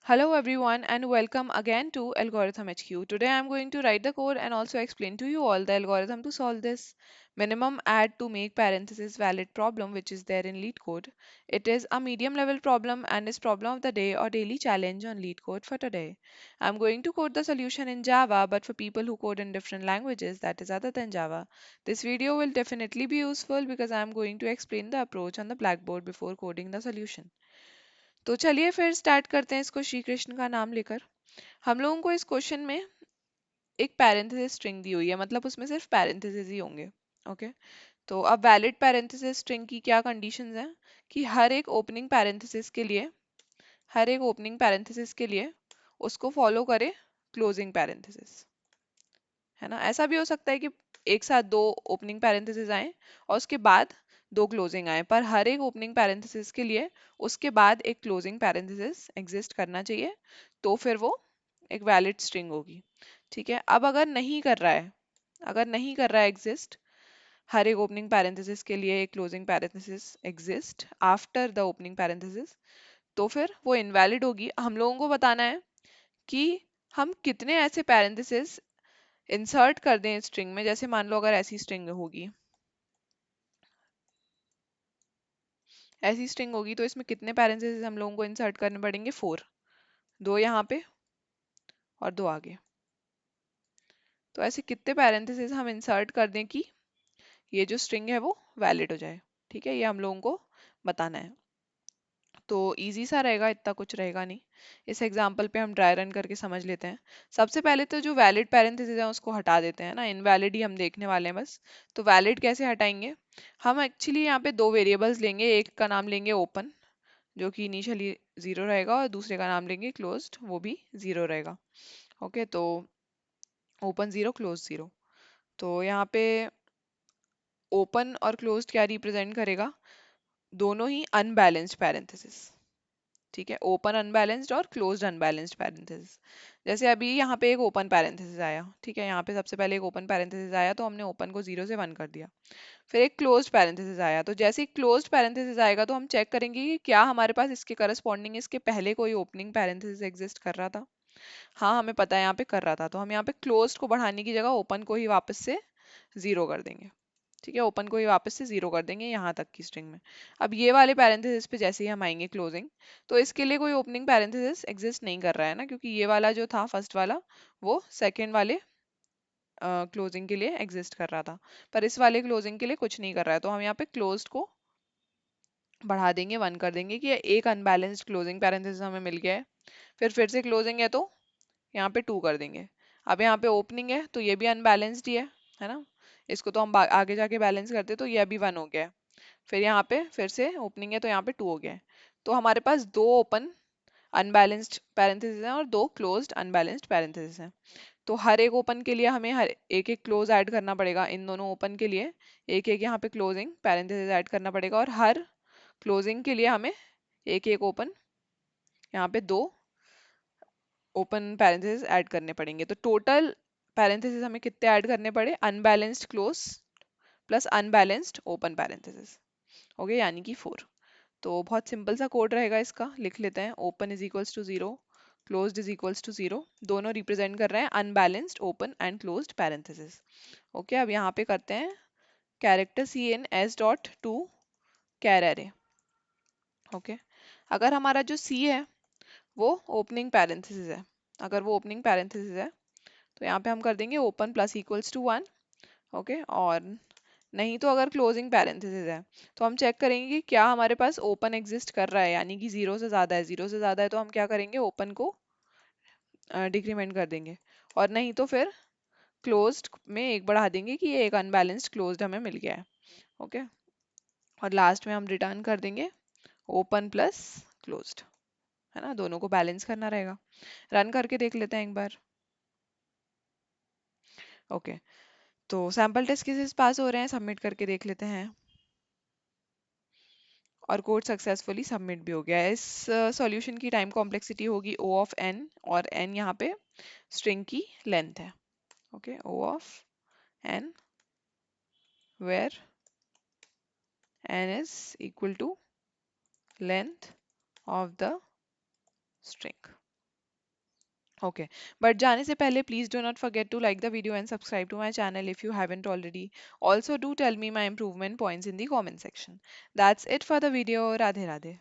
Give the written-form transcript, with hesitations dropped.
Hello everyone and welcome again to Algorithm HQ. Today I am going to write the code and also explain to you all the algorithm to solve this minimum add to make parenthesis valid problem which is there in LeetCode. It is a medium level problem and is problem of the day or daily challenge on LeetCode for today. I am going to code the solution in Java, but for people who code in different languages that is other than Java, this video will definitely be useful because I am going to explain the approach on the blackboard before coding the solution. तो चलिए फिर start करते हैं इसको श्री कृष्ण का नाम लेकर। हम लोगों को इस क्वेश्चन में एक पैरेंथेसिस स्ट्रिंग दी हुई है, मतलब उसमें सिर्फ पैरेंथेसिस ही होंगे। ओके, तो अब वैलिड पैरेंथेसिस स्ट्रिंग की क्या कंडीशंस हैं कि हर एक ओपनिंग पैरेंथेसिस के लिए उसको फॉलो करे क्लोजिंग पैरेंथेसिस, है ना। ऐसा भी हो सकता है कि एक साथ दो ओपनिंग पैरेंथेसिस आए और उसके बाद दो क्लोजिंग आए, पर हर एक ओपनिंग पैरेंथेसिस के लिए उसके बाद एक क्लोजिंग पैरेंथेसिस एग्जिस्ट करना चाहिए, तो फिर वो एक वैलिड स्ट्रिंग होगी। ठीक है, अब अगर नहीं कर रहा है एग्जिस्ट हर एक ओपनिंग पैरेंथेसिस के लिए एक closing parenthesis exist after the opening parenthesis, तो फिर वो इनवैलिड होगी। हम लोगों को बताना है कि हम कितने ऐसे पैरेंथेसिस इंसर्ट कर दें स्ट्रिंग में। जैसे मान लो अगर ऐसी स्ट्रिंग होगी तो इसमें कितने पैरेंथेसिस हम लोगों को इंसर्ट करने पड़ेंगे? 4, दो यहाँ पे और दो आगे। तो ऐसे कितने पैरेंथेसिस हम इंसर्ट कर दें कि ये जो स्ट्रिंग है वो वैलिड हो जाए। ठीक है, ये हम लोगों को बताना है। तो इजी सा रहेगा, इतना कुछ रहेगा नहीं। इस एग्जाम्पल पे हम ड्राई रन करके समझ लेते हैं। सबसे पहले तो जो वैलिड पैरेंथेसिस है उसको हटा देते हैं ना, इनवैलिड ही हम देखने वाले हैं बस। तो वैलिड कैसे हटाएंगे? हम एक्चुअली यहाँ पे दो वेरिएबल्स लेंगे, एक का नाम लेंगे ओपन जो कि इनिशियली जीरो रहेगा और दूसरे का नाम लेंगे क्लोज्ड, वो भी जीरो रहेगा। ओके, तो ओपन जीरो क्लोज जीरो। तो यहाँ पे ओपन और क्लोज्ड क्या रिप्रेजेंट करेगा? दोनों ही अनबैलेंस्ड पैरेंथेसिस। ठीक है, ओपन अनबैलेंस्ड और क्लोज्ड अनबैलेंस्ड पैरेंथेसिस। जैसे अभी यहाँ पे एक ओपन पैरेंथेसिस आया, ठीक है, यहाँ पे सबसे पहले एक ओपन पैरेंथेसिस आया तो हमने ओपन को 0 से 1 कर दिया। फिर एक क्लोज्ड पैरेंथेसिस आया, तो जैसे ही क्लोज्ड पैरेंथेसिस आएगा तो हम चेक करेंगे कि क्या हमारे पास इसके करस्पॉन्डिंग इसके पहले कोई ओपनिंग पैरेंथेसिस एग्जिस्ट कर रहा था। हाँ, हमें पता है यहाँ पे कर रहा था, तो हम यहाँ पे क्लोज्ड को बढ़ाने की जगह ओपन को ही वापस से 0 कर देंगे। ठीक है, ओपन को ही वापस से 0 कर देंगे यहाँ तक की स्ट्रिंग में। अब ये वाले पैरेंथेसिस पे जैसे ही हम आएंगे क्लोजिंग, तो इसके लिए कोई ओपनिंग पैरेंथेसिस एग्जिस्ट नहीं कर रहा है ना, क्योंकि ये वाला जो था फर्स्ट वाला वो सेकेंड वाले क्लोजिंग के लिए एग्जिस्ट कर रहा था, पर इस वाले क्लोजिंग के लिए कुछ नहीं कर रहा है। तो हम यहाँ पे क्लोज्ड को बढ़ा देंगे, 1 कर देंगे कि एक अनबैलेंस्ड क्लोजिंग पैरेंथेसिस हमें मिल गया है। फिर से क्लोजिंग है तो यहाँ पे 2 कर देंगे। अब यहाँ पे ओपनिंग है तो ये भी अनबैलेंस्ड ही है ना। इसको तो हम आगे जाके बैलेंस करते तो ये अभी 1 हो गया है। फिर यहाँ पे फिर से ओपनिंग है तो यहाँ पे 2 हो गया है। तो हमारे पास दो ओपन अनबैलेंस्ड पैरेंथेसिस हैं और दो क्लोज्ड अनबैलेंस्ड पैरेंथेसिस हैं। तो हर एक ओपन के लिए हमें हर एक एक क्लोज ऐड करना पड़ेगा। इन दोनों ओपन के लिए एक एक यहाँ पे क्लोजिंग पैरेंथेसिस ऐड करना पड़ेगा, और हर क्लोजिंग के लिए हमें एक एक ओपन यहाँ पे दो ओपन पैरेंथेसिस ऐड करने पड़ेंगे। तो टोटल पैरेंथेसिस हमें कितने ऐड करने पड़े? Unbalanced close plus unbalanced open parenthesis हो गए, यानी कि 4। तो बहुत सिंपल सा कोड रहेगा इसका, लिख लेते हैं। Open is equals to 0, closed is equals to 0, दोनों रिप्रेजेंट कर रहे हैं unbalanced open and closed parenthesis. Okay, अब यहाँ पे करते हैं character c in s dot to char array. Okay, अगर हमारा जो सी है वो ओपनिंग पैरेंथेसिस है, अगर वो ओपनिंग पैरेंथेसिस है तो यहाँ पे हम कर देंगे open plus equals to 1। Okay, और नहीं तो अगर क्लोजिंग पैरेंथेसिस है तो हम चेक करेंगे कि क्या हमारे पास ओपन एग्जिस्ट कर रहा है, यानी कि 0 से ज़्यादा है। 0 से ज़्यादा है तो हम क्या करेंगे? ओपन को डिक्रीमेंट कर देंगे, और नहीं तो फिर क्लोज्ड में एक बढ़ा देंगे कि ये एक अनबैलेंस्ड क्लोज्ड हमें मिल गया है। ओके, और लास्ट में हम रिटर्न कर देंगे ओपन प्लस क्लोज्ड, है ना, दोनों को बैलेंस करना रहेगा। रन करके देख लेते हैं एक बार। ओके, तो सैम्पल टेस्ट केसेस पास हो रहे हैं, सबमिट करके देख लेते हैं। और कोड सक्सेसफुली सबमिट भी हो गया है। इस सॉल्यूशन की टाइम कॉम्प्लेक्सिटी होगी O ऑफ n, और n यहाँ पे स्ट्रिंग की लेंथ है। Okay, O of n where n is equal to length of the string. Okay, but जाने से पहले please do not forget to like the video and subscribe to my channel if you haven't already. Also do tell me my improvement points in the comment section. That's it for the video. Radhe Radhe.